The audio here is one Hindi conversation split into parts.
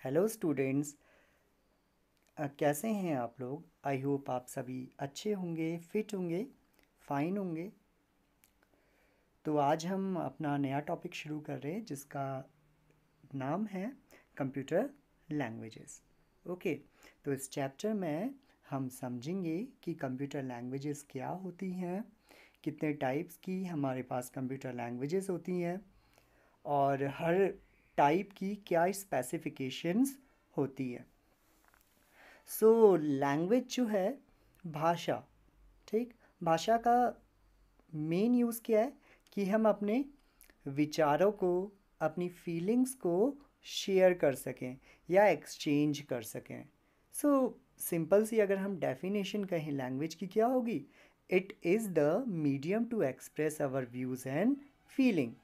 Hello students. कैसे हैं आप लोग? आई होप आप सभी अच्छे होंगे, फिट होंगे, फाइन होंगे। तो आज हम अपना नया टॉपिक शुरू कर रहे हैं जिसका नाम है कंप्यूटर लैंग्वेजेस। ओके। तो इस चैप्टर में हम समझेंगे कि कंप्यूटर लैंग्वेजेस क्या होती हैं, कितने टाइप्स की हमारे पास कंप्यूटर लैंग्वेजेस होती हैं और हर टाइप की क्या स्पेसिफिकेशंस होती है। सो लैंग्वेज जो है, भाषा, ठीक। भाषा का मेन यूज़ क्या है कि हम अपने विचारों को, अपनी फीलिंग्स को शेयर कर सकें या एक्सचेंज कर सकें। सो सिंपल सी अगर हम डेफिनेशन कहें लैंग्वेज की क्या होगी, it is the medium to express our views and feeling.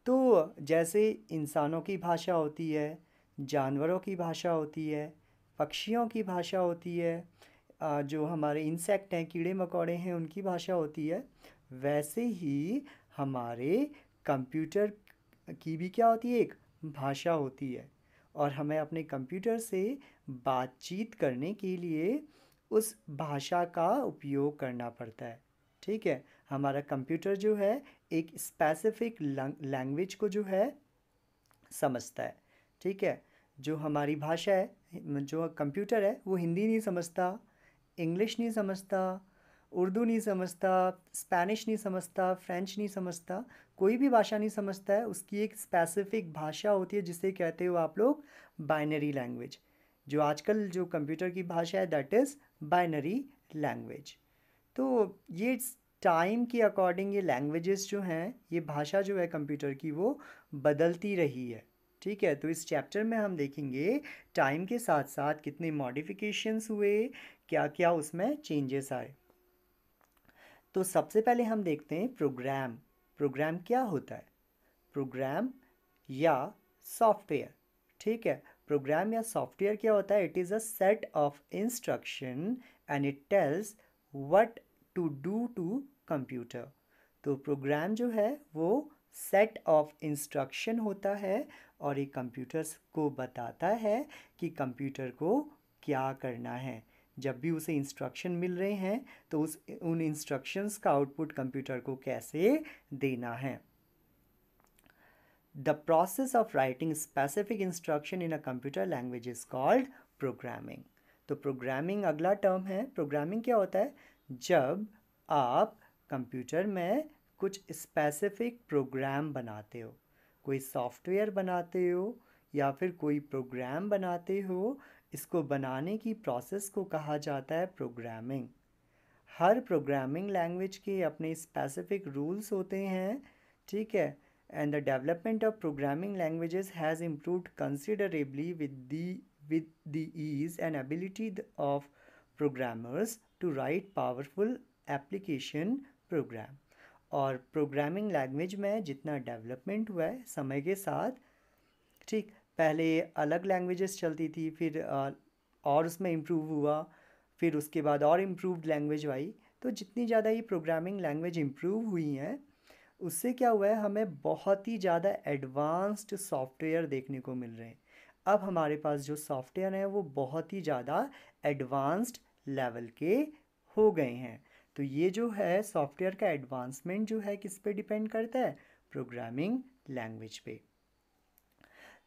तो जैसे इंसानों की भाषा होती है, जानवरों की भाषा होती है, पक्षियों की भाषा होती है, जो हमारे इंसेक्ट हैं, कीड़े मकोड़े हैं, उनकी भाषा होती है। वैसे ही हमारे कंप्यूटर की भी क्या होती है, एक भाषा होती है। और हमें अपने कंप्यूटर से बातचीत करने के लिए उस भाषा का उपयोग करना पड़ता है। ठीक है। हमारा कंप्यूटर जो है एक स्पेसिफिक लैंग्वेज को जो है समझता है। ठीक है। जो हमारी भाषा है, जो कंप्यूटर है, वो हिंदी नहीं समझता, इंग्लिश नहीं समझता, उर्दू नहीं समझता, स्पेनिश नहीं समझता, फ्रेंच नहीं समझता, कोई भी भाषा नहीं समझता है। उसकी एक स्पेसिफिक भाषा होती है जिसे कहते हो आप लोग बाइनरी लैंग्वेज। जो आजकल जो कंप्यूटर की भाषा है दैट इज़ बाइनरी लैंग्वेज। तो ये टाइम के अकॉर्डिंग ये लैंग्वेजेस जो हैं, ये भाषा जो है कंप्यूटर की, वो बदलती रही है। ठीक है। तो इस चैप्टर में हम देखेंगे टाइम के साथ साथ कितने मॉडिफिकेशंस हुए, क्या क्या उसमें चेंजेस आए। तो सबसे पहले हम देखते हैं प्रोग्राम। प्रोग्राम क्या होता है? प्रोग्राम या सॉफ्टवेयर। ठीक है। प्रोग्राम या सॉफ्टवेयर क्या होता है? It is a set of instruction and it tells what to do to computer. तो प्रोग्राम जो है वो सेट ऑफ इंस्ट्रक्शन होता है और ये कंप्यूटर्स को बताता है कि कंप्यूटर को क्या करना है। जब भी उसे इंस्ट्रक्शन मिल रहे हैं तो उन इंस्ट्रक्शंस का आउटपुट कंप्यूटर को कैसे देना है। The process of writing specific instruction in a computer language is called programming। तो प्रोग्रामिंग अगला टर्म है। प्रोग्रामिंग क्या होता है? जब आप कंप्यूटर में कुछ स्पेसिफिक प्रोग्राम बनाते हो, कोई सॉफ्टवेयर बनाते हो या फिर कोई प्रोग्राम बनाते हो, इसको बनाने की प्रोसेस को कहा जाता है प्रोग्रामिंग। हर प्रोग्रामिंग लैंग्वेज के अपने स्पेसिफिक रूल्स होते हैं। ठीक है। And the development of programming languages has improved considerably with the ease and ability of programmers to write powerful application program। और प्रोग्रामिंग लैंग्वेज में जितना डेवलपमेंट हुआ है समय के साथ, ठीक, पहले अलग लैंग्वेजेस चलती थी, फिर और उसमें इम्प्रूव हुआ, फिर उसके बाद और इम्प्रूव्ड लैंग्वेज आई। तो जितनी ज़्यादा ये प्रोग्रामिंग लैंग्वेज इम्प्रूव हुई हैं, उससे क्या हुआ है, हमें बहुत ही ज़्यादा एडवांस्ड सॉफ्टवेयर देखने को मिल रहे हैं। अब हमारे पास जो सॉफ्टवेयर हैं वो बहुत ही ज़्यादा एडवांस्ड लेवल के हो गए हैं। तो ये जो है सॉफ्टवेयर का एडवांसमेंट जो है किस पे डिपेंड करता है? प्रोग्रामिंग लैंग्वेज पे।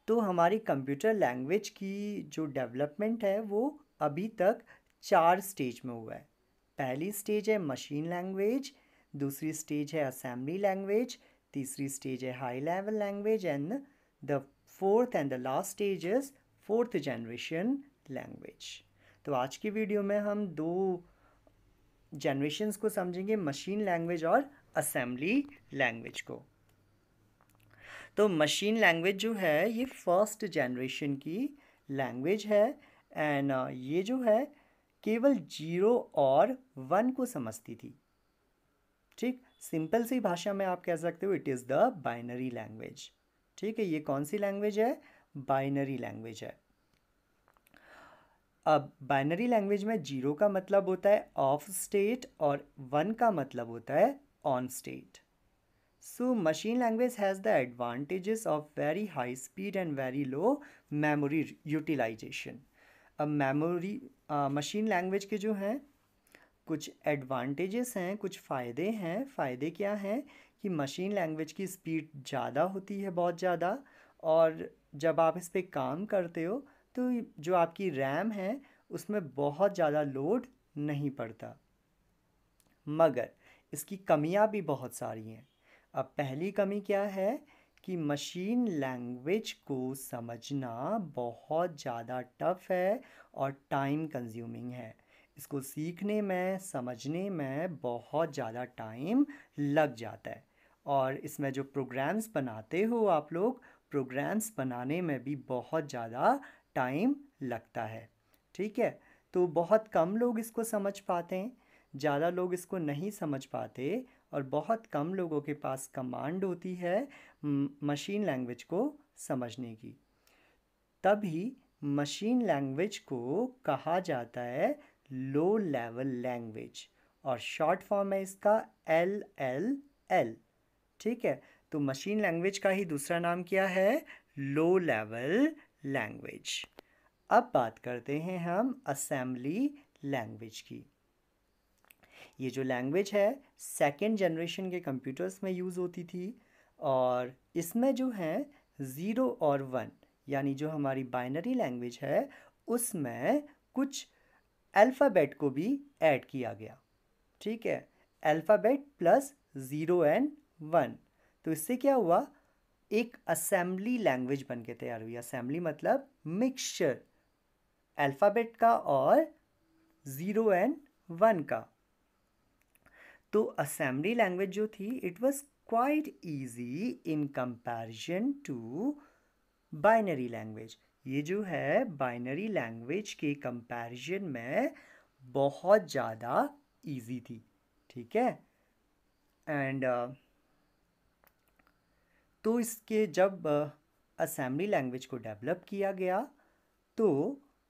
तो हमारी कंप्यूटर लैंग्वेज की जो डेवलपमेंट है वो अभी तक 4 स्टेज में हुआ है। पहली स्टेज है मशीन लैंग्वेज, दूसरी स्टेज है असेंबली लैंग्वेज, तीसरी स्टेज है high level language and the fourth and the last stage is fourth generation language. तो आज की वीडियो में हम दो जनरेशन्स को समझेंगे, मशीन लैंग्वेज और असेंबली लैंग्वेज को। तो मशीन लैंग्वेज जो है ये फर्स्ट जनरेशन की लैंग्वेज है एंड ये जो है केवल 0 और 1 को समझती थी। ठीक, सिंपल सी भाषा में आप कह सकते हो it is the binary language. ठीक है। ये कौन सी लैंग्वेज है? बाइनरी लैंग्वेज है। अब बाइनरी लैंग्वेज में 0 का मतलब होता है ऑफ स्टेट और 1 का मतलब होता है on state. So machine language has the advantages of very high speed and very low memory utilization. अब मशीन लैंग्वेज के जो हैं कुछ एडवांटेजेस हैं, कुछ फ़ायदे हैं। फ़ायदे क्या हैं कि मशीन लैंग्वेज की स्पीड ज़्यादा होती है, बहुत ज़्यादा, और जब आप इस पे काम करते हो तो जो आपकी रैम है उसमें बहुत ज़्यादा लोड नहीं पड़ता। मगर इसकी कमियां भी बहुत सारी हैं। अब पहली कमी क्या है कि मशीन लैंग्वेज को समझना बहुत ज़्यादा टफ है और टाइम कंज्यूमिंग है। इसको सीखने में, समझने में बहुत ज़्यादा टाइम लग जाता है। और इसमें जो प्रोग्राम्स बनाते हो आप लोग, प्रोग्राम्स बनाने में भी बहुत ज़्यादा टाइम लगता है। ठीक है, तो बहुत कम लोग इसको समझ पाते हैं, ज़्यादा लोग इसको नहीं समझ पाते, और बहुत कम लोगों के पास कमांड होती है मशीन लैंग्वेज को समझने की। तभी मशीन लैंग्वेज को कहा जाता है लो लेवल लैंग्वेज, और शॉर्ट फॉर्म है इसका LLL। ठीक है, तो मशीन लैंग्वेज का ही दूसरा नाम क्या है? Low level language. अब बात करते हैं हम असेंबली लैंग्वेज की। ये जो लैंग्वेज है सेकेंड जनरेशन के कंप्यूटर्स में यूज़ होती थी, और इसमें जो है 0 और 1 यानी जो हमारी बाइनरी लैंग्वेज है उसमें कुछ अल्फ़ाबेट को भी ऐड किया गया। ठीक है, अल्फ़ाबेट प्लस 0 एंड 1, तो इससे क्या हुआ, एक असेंबली लैंग्वेज बन के तैयार हुई। असेंबली मतलब मिक्सचर अल्फ़ाबेट का और 0 एंड 1 का। तो असेंबली लैंग्वेज जो थी it was quite easy in comparison to binary language. ये जो है बाइनरी लैंग्वेज के कंपैरिजन में बहुत ज़्यादा इजी थी। ठीक है, एंड तो इसके जब असेंबली लैंग्वेज को डेवलप किया गया तो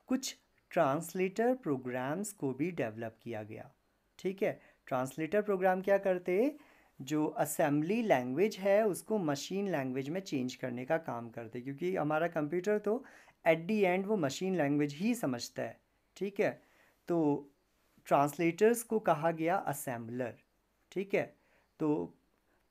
कुछ ट्रांसलेटर प्रोग्राम्स को भी डेवलप किया गया। ठीक है, ट्रांसलेटर प्रोग्राम क्या करते, जो असेंबली लैंग्वेज है उसको मशीन लैंग्वेज में चेंज करने का काम करते, क्योंकि हमारा कंप्यूटर तो एट दी एंड वो मशीन लैंग्वेज ही समझता है। ठीक है, तो ट्रांसलेटर्स को कहा गया असेंबलर। ठीक है, तो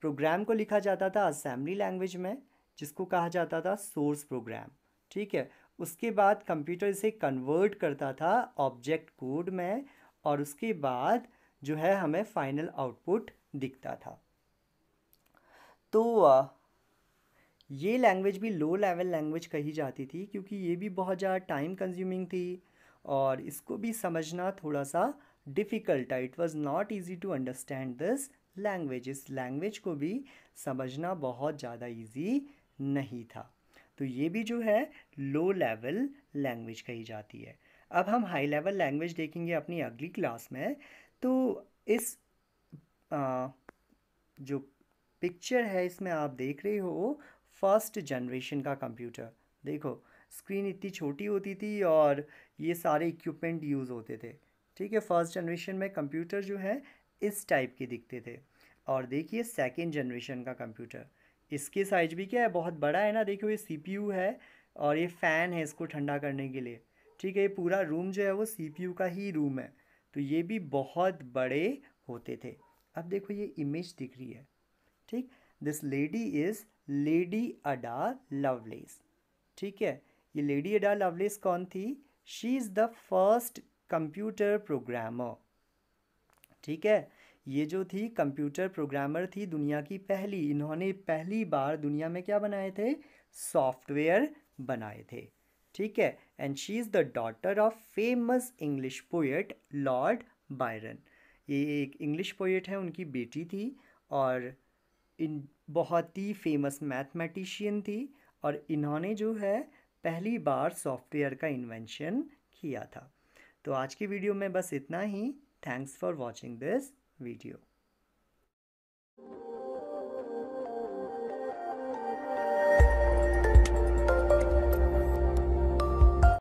प्रोग्राम को लिखा जाता था असेंबली लैंग्वेज में जिसको कहा जाता था सोर्स प्रोग्राम। ठीक है, उसके बाद कंप्यूटर इसे कन्वर्ट करता था ऑब्जेक्ट कोड में, और उसके बाद जो है हमें फाइनल आउटपुट दिखता था। तो ये लैंग्वेज भी लो लेवल लैंग्वेज कही जाती थी क्योंकि ये भी बहुत ज़्यादा टाइम कंज्यूमिंग थी और इसको भी समझना थोड़ा सा डिफ़िकल्ट था। It was not easy to understand this language. इस लैंग्वेज को भी समझना बहुत ज़्यादा इजी नहीं था। तो ये भी जो है लो लेवल लैंग्वेज कही जाती है। अब हम हाई लेवल लैंग्वेज देखेंगे अपनी अगली क्लास में। तो इस जो पिक्चर है इसमें आप देख रहे हो फर्स्ट जनरेशन का कंप्यूटर। देखो स्क्रीन इतनी छोटी होती थी और ये सारे इक्विपमेंट यूज़ होते थे। ठीक है, फर्स्ट जनरेशन में कंप्यूटर जो है इस टाइप के दिखते थे। और देखिए सेकेंड जनरेशन का कंप्यूटर, इसके साइज भी क्या है, बहुत बड़ा है ना। देखो ये CPU है और ये फ़ैन है इसको ठंडा करने के लिए। ठीक है, ये पूरा रूम जो है वो CPU का ही रूम है। तो ये भी बहुत बड़े होते थे। अब देखो ये इमेज दिख रही है। ठीक, this lady is lady Ada Lovelace. ठीक है, ये लेडी अडा लवलेस कौन थी? She is the first computer programmer. ठीक है, ये जो थी कंप्यूटर प्रोग्रामर थी दुनिया की पहली। इन्होंने पहली बार दुनिया में क्या बनाए थे? सॉफ्टवेयर बनाए थे। ठीक है, and she is the daughter of famous English poet Lord Byron. ये एक इंग्लिश पोएट है, उनकी बेटी थी, और इन बहुत ही फेमस मैथमेटिशियन थी, और इन्होंने जो है पहली बार सॉफ्टवेयर का इन्वेंशन किया था। तो आज की वीडियो में बस इतना ही। Thanks for watching this video.